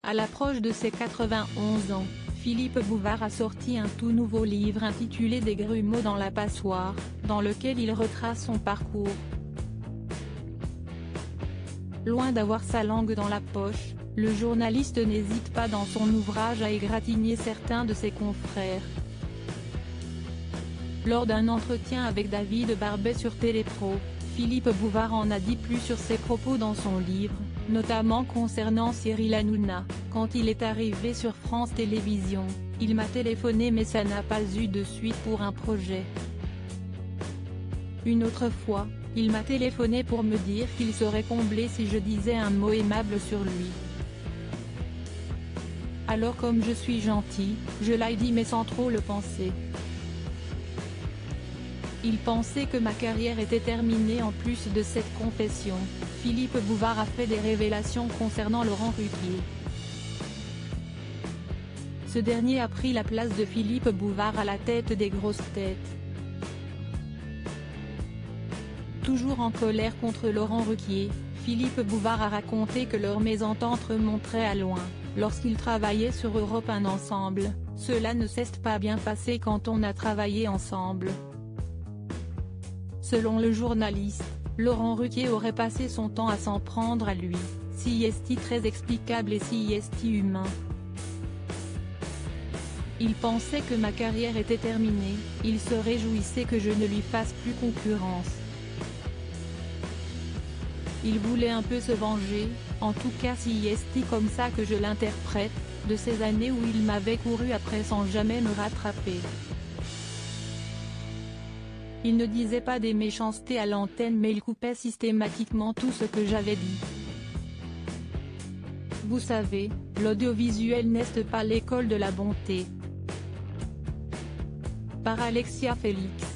À l'approche de ses 91 ans, Philippe Bouvard a sorti un tout nouveau livre intitulé Des grumeaux dans la passoire, dans lequel il retrace son parcours. Loin d'avoir sa langue dans la poche, le journaliste n'hésite pas dans son ouvrage à égratigner certains de ses confrères. Lors d'un entretien avec David Barbet sur Télépro, Philippe Bouvard en a dit plus sur ses propos dans son livre, notamment concernant Cyril Hanouna. Quand il est arrivé sur France Télévisions, il m'a téléphoné mais ça n'a pas eu de suite pour un projet. Une autre fois, il m'a téléphoné pour me dire qu'il serait comblé si je disais un mot aimable sur lui. Alors comme je suis gentil, je l'ai dit mais sans trop le penser. Il pensait que ma carrière était terminée. En plus de cette confession, Philippe Bouvard a fait des révélations concernant Laurent Ruquier. Ce dernier a pris la place de Philippe Bouvard à la tête des grosses têtes. Toujours en colère contre Laurent Ruquier, Philippe Bouvard a raconté que leur mésentente remonterait à loin, lorsqu'ils travaillaient sur Europe 1 ensemble. Cela ne s'est pas bien passé quand on a travaillé ensemble. Selon le journaliste, Laurent Ruquier aurait passé son temps à s'en prendre à lui, si est très explicable et si est humain. Il pensait que ma carrière était terminée, il se réjouissait que je ne lui fasse plus concurrence. Il voulait un peu se venger, en tout cas si est comme ça que je l'interprète, de ces années où il m'avait couru après sans jamais me rattraper. Il ne disait pas des méchancetés à l'antenne mais il coupait systématiquement tout ce que j'avais dit. Vous savez, l'audiovisuel n'est pas l'école de la bonté. Par Alexia Félix.